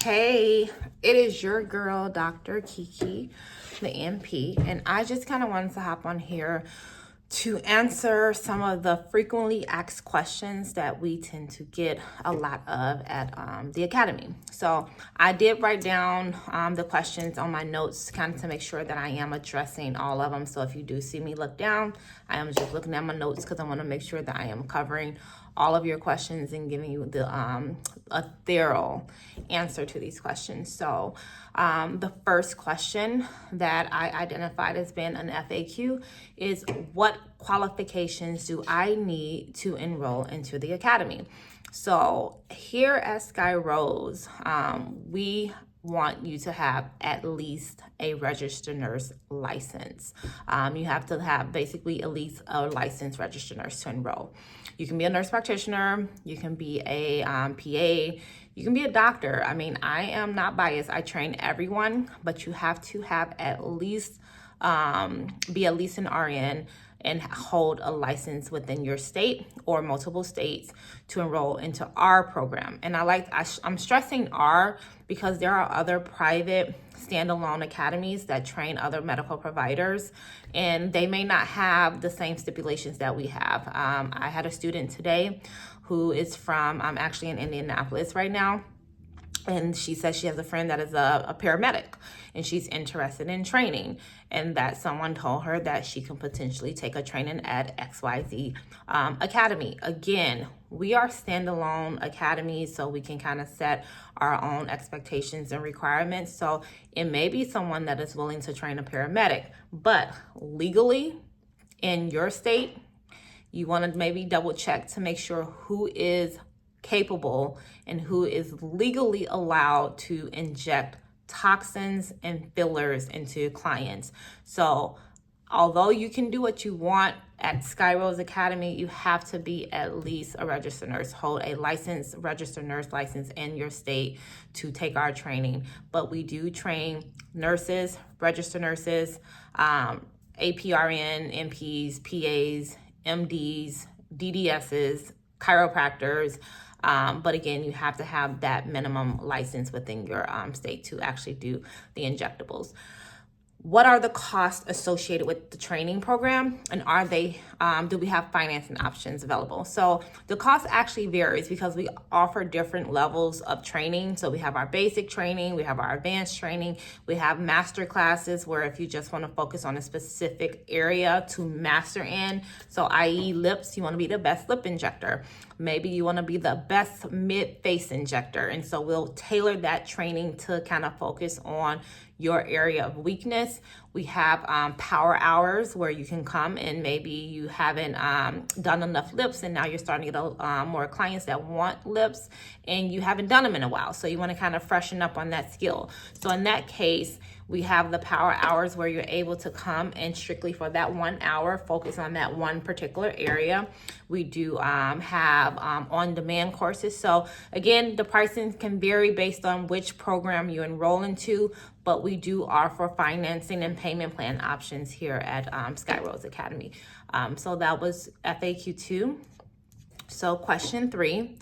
Hey, it is your girl, Dr. Kiki, the MP, and I just kind of wanted to hop on here to answer some of the frequently asked questions that we tend to get a lot of at the Academy. So I did write down the questions on my notes kind of to make sure that I am addressing all of them. So if you do see me look down, I am just looking at my notes because I want to make sure that I am covering all of your questions and giving you the a thorough answer to these questions. So the first question that I identified as being an FAQ is, what qualifications do I need to enroll into the Academy? So here at Sky Rose, we want you to have at least a registered nurse license. You have to have basically at least a licensed registered nurse to enroll. You can be a nurse practitioner, you can be a PA, you can be a doctor. I mean, I am not biased. I train everyone, but you have to have at least, be at least an RN and hold a license within your state or multiple states to enroll into our program. And I'm stressing our because there are other private standalone academies that train other medical providers, and they may not have the same stipulations that we have. I had a student today who is from, I'm actually in Indianapolis right now, and she says she has a friend that is a paramedic and she's interested in training, and that someone told her that she can potentially take a training at XYZ Academy. Again, we are standalone academies, so we can kind of set our own expectations and requirements. So it may be someone that is willing to train a paramedic, but legally in your state, you want to maybe double check to make sure who is capable and who is legally allowed to inject toxins and fillers into clients. So although you can do what you want at Sky Rose Academy, you have to be at least a registered nurse, hold a licensed registered nurse license in your state to take our training. But we do train nurses, registered nurses, APRN, NPs, PAs, MDs, DDSs, chiropractors. But again, you have to have that minimum license within your state to actually do the injectables. What are the costs associated with the training program, and are they, do we have financing options available? So the cost actually varies because we offer different levels of training. So we have our basic training, we have our advanced training, we have master classes where if you just want to focus on a specific area to master in, so i.e. lips, you want to be the best lip injector. Maybe you want to be the best mid-face injector. And so we'll tailor that training to kind of focus on your area of weakness. We have power hours where you can come and maybe you haven't done enough lips, and now you're starting to get more clients that want lips and you haven't done them in a while. So you want to kind of freshen up on that skill. So in that case, we have the power hours where you're able to come and strictly for that 1 hour, focus on that one particular area. We do have on-demand courses. So again, the pricing can vary based on which program you enroll into, but we do offer financing and payment plan options here at Sky Rose Academy. So that was FAQ 2. So question 3.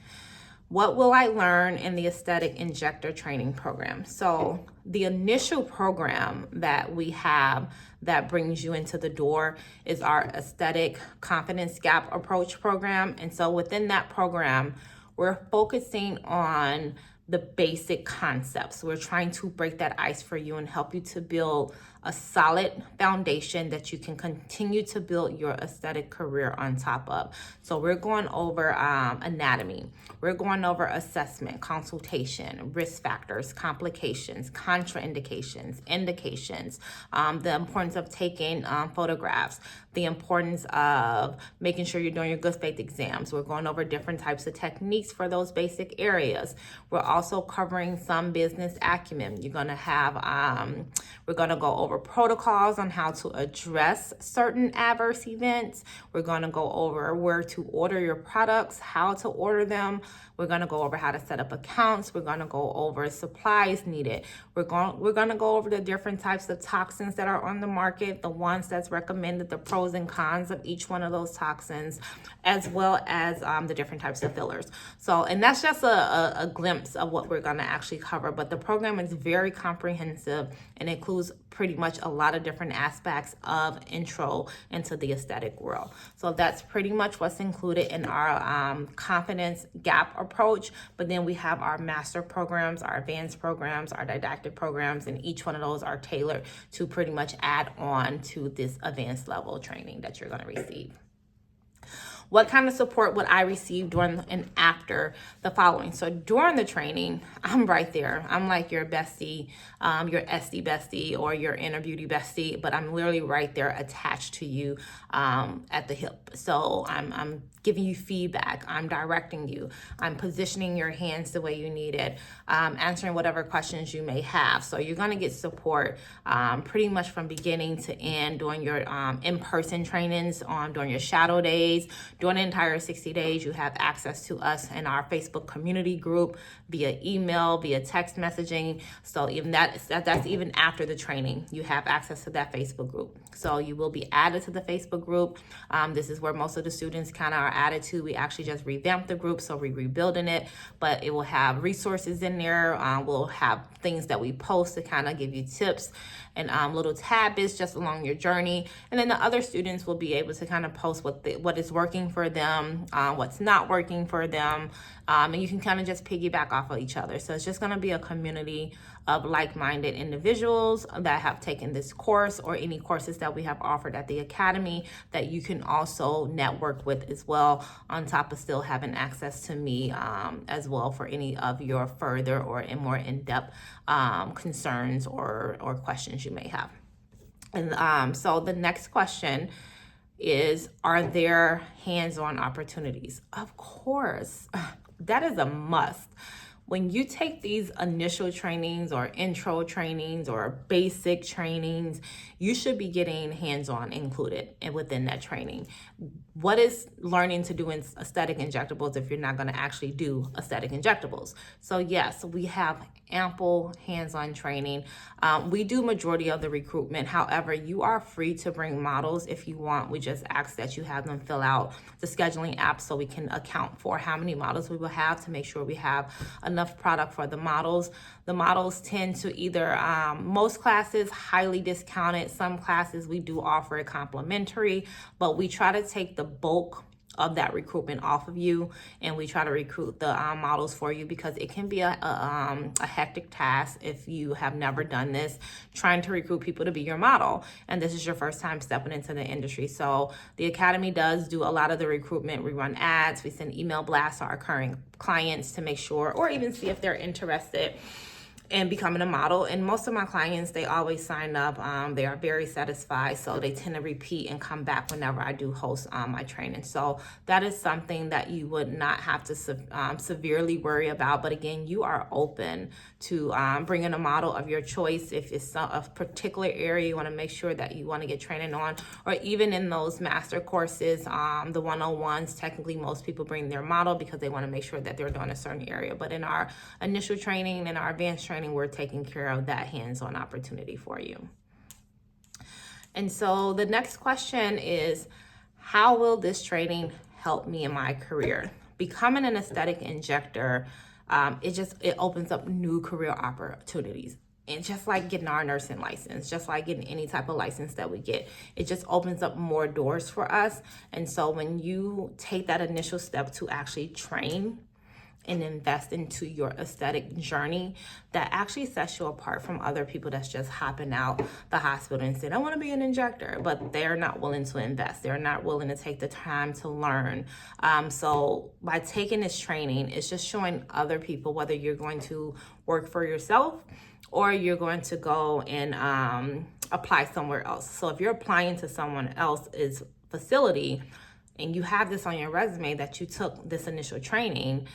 What will I learn in the aesthetic injector training program? So the initial program that we have that brings you into the door is our aesthetic confidence gap approach program. And so within that program, we're focusing on the basic concepts. We're trying to break that ice for you and help you to build a solid foundation that you can continue to build your aesthetic career on top of. So we're going over anatomy. We're going over assessment, consultation, risk factors, complications, contraindications, indications, the importance of taking photographs, the importance of making sure you're doing your good faith exams. We're going over different types of techniques for those basic areas. We're also covering some business acumen. You're going to have, we're going to go over protocols on how to address certain adverse events. We're going to go over where to order your products, how to order them. We're going to go over how to set up accounts. We're going to go over supplies needed. We're going to go over the different types of toxins that are on the market, the ones that's recommended, the pros and cons of each one of those toxins, as well as the different types of fillers. So, and that's just a glimpse of what we're going to actually cover. But the program is very comprehensive and includes pretty much a lot of different aspects of intro into the aesthetic world. So that's pretty much what's included in our confidence gap approach. But then we have our master programs, our advanced programs, our didactic programs, and each one of those are tailored to pretty much add on to this advanced level training that you're going to receive. What kind of support would I receive during and after the following? So during the training, I'm right there. I'm like your bestie, your SD bestie, or your inner beauty bestie, but I'm literally right there attached to you at the hip. So I'm giving you feedback. I'm directing you. I'm positioning your hands the way you need it, answering whatever questions you may have. So you're going to get support pretty much from beginning to end during your in-person trainings, during your shadow days. During the entire 60 days, you have access to us in our Facebook community group via email, via text messaging. So even that's even after the training, you have access to that Facebook group. So you will be added to the Facebook group. This is where most of the students kind of are added to. We actually just revamped the group, so we're rebuilding it, but it will have resources in there. We'll have things that we post to kind of give you tips and little tidbits just along your journey. And then the other students will be able to kind of post what is working for them, what's not working for them, and you can kind of just piggyback off of each other. So it's just going to be a community of like-minded individuals that have taken this course or any courses that we have offered at the Academy that you can also network with as well, on top of still having access to me as well for any of your further or more in-depth concerns or questions you may have. And so the next question is, are there hands-on opportunities? Of course, that is a must. When you take these initial trainings or intro trainings or basic trainings, you should be getting hands-on included within that training. What is learning to do in aesthetic injectables if you're not going to actually do aesthetic injectables? So yes, we have ample hands-on training. We do majority of the recruitment. However, you are free to bring models if you want. We just ask that you have them fill out the scheduling app so we can account for how many models we will have to make sure we have enough product for the models. The models tend to either, most classes highly discounted. Some classes we do offer it complimentary, but we try to take the bulk of that recruitment off of you, and we try to recruit the models for you, because it can be a hectic task if you have never done this, trying to recruit people to be your model, and this is your first time stepping into the industry. So the Academy does do a lot of the recruitment. We run ads, we send email blasts to our current clients to make sure, or even see if they're interested and becoming a model. And most of my clients, they always sign up. They are very satisfied, so they tend to repeat and come back whenever I do host my training. So that is something that you would not have to severely worry about. But again, you are open to bringing a model of your choice. If it's a particular area you want to make sure that you want to get training on, or even in those master courses, the 101s, technically most people bring their model because they want to make sure that they're doing a certain area. But in our initial training and our advanced training, we're taking care of that hands-on opportunity for you. And so the next question is, how will this training help me in my career? Becoming an aesthetic injector, it opens up new career opportunities. And just like getting our nursing license, just like getting any type of license that we get, it just opens up more doors for us. And so when you take that initial step to actually train and invest into your aesthetic journey, that actually sets you apart from other people that's just hopping out the hospital and saying, I want to be an injector, but they're not willing to invest. They're not willing to take the time to learn. So by taking this training, it's just showing other people, whether you're going to work for yourself or you're going to go and apply somewhere else. So if you're applying to someone else's facility, and you have this on your resume that you took this initial training,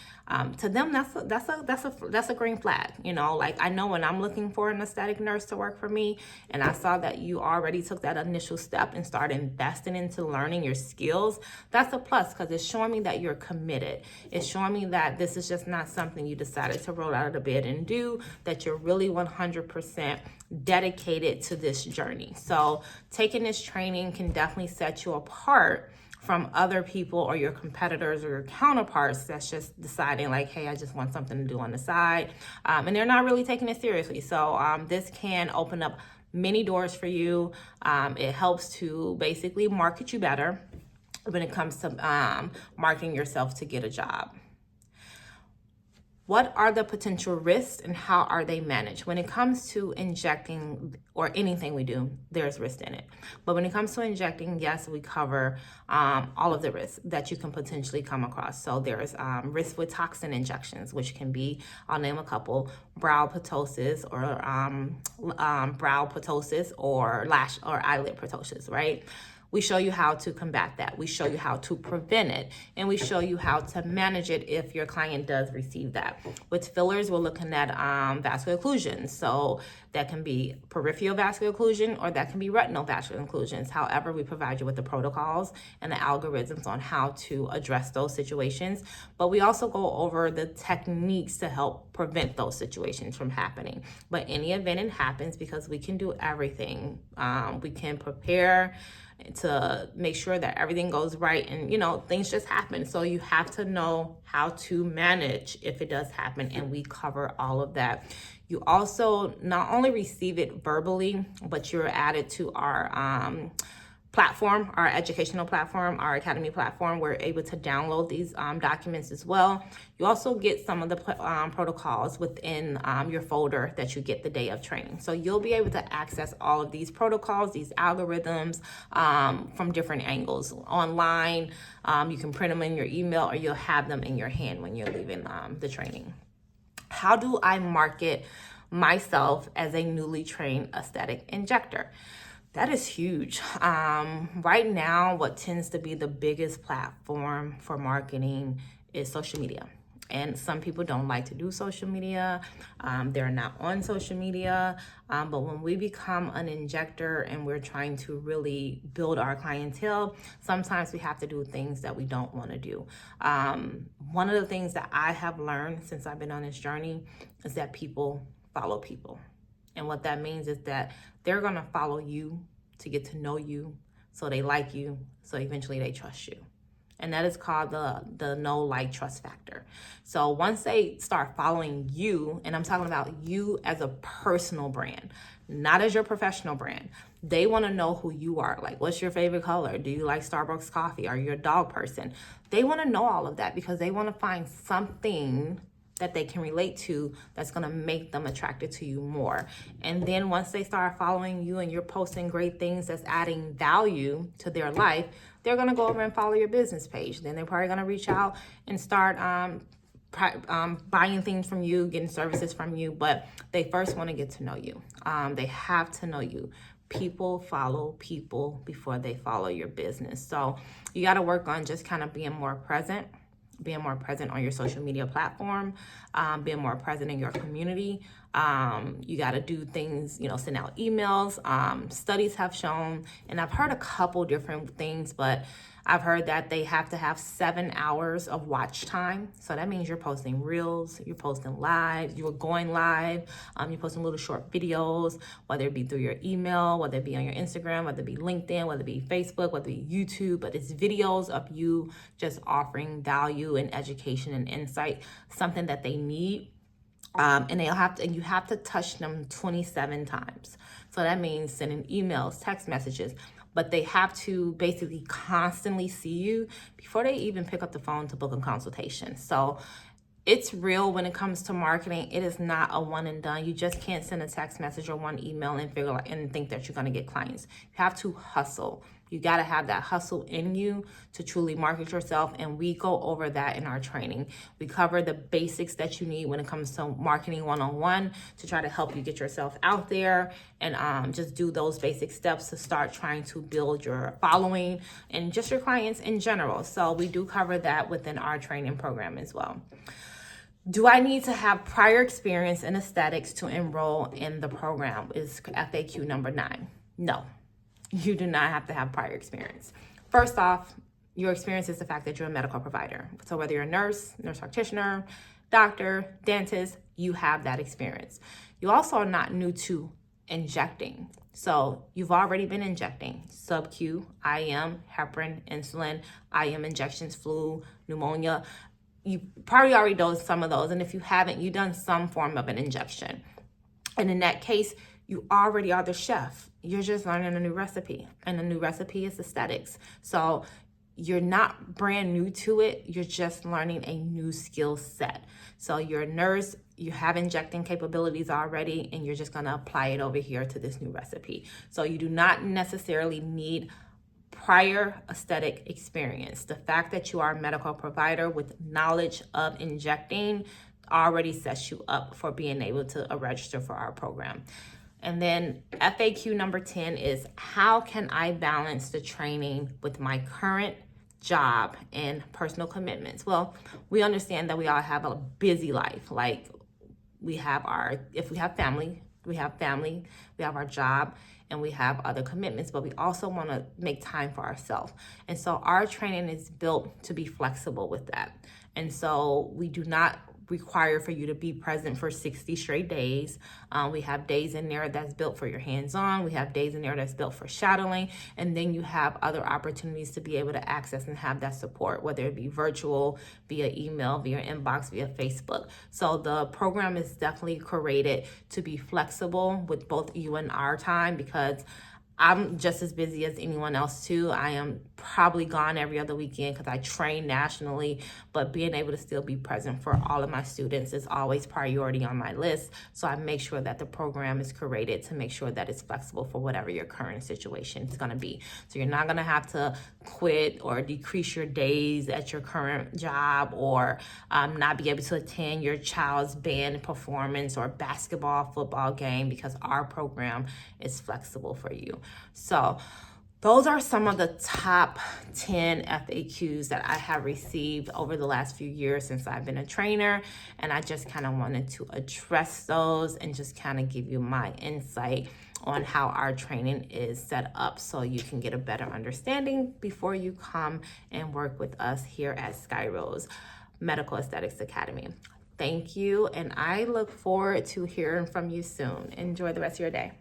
to them that's a green flag. You know, like I know when I'm looking for an aesthetic nurse to work for me, and I saw that you already took that initial step and started investing into learning your skills, that's a plus, because it's showing me that you're committed. It's showing me that this is just not something you decided to roll out of the bed and do, that you're really 100% dedicated to this journey. So taking this training can definitely set you apart from other people or your competitors or your counterparts that's just deciding like, hey, I just want something to do on the side. And they're not really taking it seriously. So this can open up many doors for you. It helps to basically market you better when it comes to marketing yourself to get a job. What are the potential risks and how are they managed? When it comes to injecting or anything we do, there's risk in it. But when it comes to injecting, yes, we cover all of the risks that you can potentially come across. So there's risk with toxin injections, which can be, I'll name a couple, brow ptosis or lash or eyelid ptosis, right? We show you how to combat that. We show you how to prevent it. And we show you how to manage it if your client does receive that. With fillers, we're looking at vascular occlusions. So that can be peripheral vascular occlusion or that can be retinal vascular occlusions. However, we provide you with the protocols and the algorithms on how to address those situations. But we also go over the techniques to help prevent those situations from happening. But in the event it happens, because we can do everything, we can prepare to make sure that everything goes right, and you know, things just happen. So you have to know how to manage if it does happen, and we cover all of that. You also not only receive it verbally, but you're added to our platform, our educational platform, our academy platform. We're able to download these documents as well. You also get some of the protocols within your folder that you get the day of training. So you'll be able to access all of these protocols, these algorithms from different angles. Online, you can print them in your email or you'll have them in your hand when you're leaving the training. How do I market myself as a newly trained aesthetic injector? That is huge. Right now, what tends to be the biggest platform for marketing is social media. And some people don't like to do social media. They're not on social media. But when we become an injector and we're trying to really build our clientele, sometimes we have to do things that we don't want to do. One of the things that I have learned since I've been on this journey is that people follow people. And what that means is that they're going to follow you to get to know you, so they like you, so eventually they trust you. And that is called the know, like, trust factor. So once they start following you, and I'm talking about you as a personal brand, not as your professional brand, they want to know who you are. Like, what's your favorite color? Do you like Starbucks coffee? Are you a dog person? They want to know all of that because they want to find something that they can relate to that's going to make them attracted to you more. And then once they start following you and you're posting great things that's adding value to their life, they're going to go over and follow your business page. Then they're probably going to reach out and start buying things from you, getting services from you, but they first want to get to know you. They have to know you. People follow people before they follow your business. So you got to work on just kind of being more present on your social media platform, being more present in your community. You got to do things, send out emails. Studies have shown, and I've heard a couple different things, but I've heard that they have to have 7 hours of watch time. So that means you're posting reels, you're posting live, you're going live, you're posting little short videos, whether it be through your email, whether it be on your Instagram, whether it be LinkedIn, whether it be Facebook, whether it be YouTube, but it's videos of you just offering value and education and insight, something that they need. And you have to touch them 27 times. So that means sending emails, text messages, but they have to basically constantly see you before they even pick up the phone to book a consultation. So it's real when it comes to marketing. It is not a one and done. You just can't send a text message or one email and think that you're going to get clients. You have to hustle. You got to have that hustle in you to truly market yourself. And we go over that in our training. We cover the basics that you need when it comes to marketing one-on-one to try to help you get yourself out there and just do those basic steps to start trying to build your following and just your clients in general. So we do cover that within our training program as well. Do I need to have prior experience in aesthetics to enroll in the program? Is FAQ number 9. No, you do not have to have prior experience. First off, your experience is the fact that you're a medical provider. So whether you're a nurse practitioner, doctor, dentist, you have that experience. You also are not new to injecting. So you've already been injecting sub-Q, IM, heparin, insulin, IM injections, flu, pneumonia. You probably already done some of those. And if you haven't, you've done some form of an injection. And in that case, you already are the chef. You're just learning a new recipe. And the new recipe is aesthetics. So you're not brand new to it. You're just learning a new skill set. So you're a nurse, you have injecting capabilities already, and you're just going to apply it over here to this new recipe. So you do not necessarily need prior aesthetic experience. The fact that you are a medical provider with knowledge of injecting already sets you up for being able to register for our program. And then FAQ number 10 is, how can I balance the training with my current job and personal commitments? Well, we understand that we all have a busy life. Like if we have family, we have our job, and we have other commitments, but we also want to make time for ourselves. And so our training is built to be flexible with that. And so we do not require for you to be present for 60 straight days. We have days in there that's built for your hands-on. We have days in there that's built for shadowing. And then you have other opportunities to be able to access and have that support, whether it be virtual, via email, via inbox, via Facebook. So the program is definitely curated to be flexible with both you and our time, because I'm just as busy as anyone else too. I am probably gone every other weekend because I train nationally, but being able to still be present for all of my students is always priority on my list. So I make sure that the program is curated to make sure that it's flexible for whatever your current situation is going to be. So you're not going to have to quit or decrease your days at your current job, or not be able to attend your child's band performance or basketball, football game, because our program is flexible for you. So those are some of the top 10 FAQs that I have received over the last few years since I've been a trainer. And I just kind of wanted to address those and just kind of give you my insight on how our training is set up so you can get a better understanding before you come and work with us here at Skyrose Medical Aesthetics Academy. Thank you, and I look forward to hearing from you soon. Enjoy the rest of your day.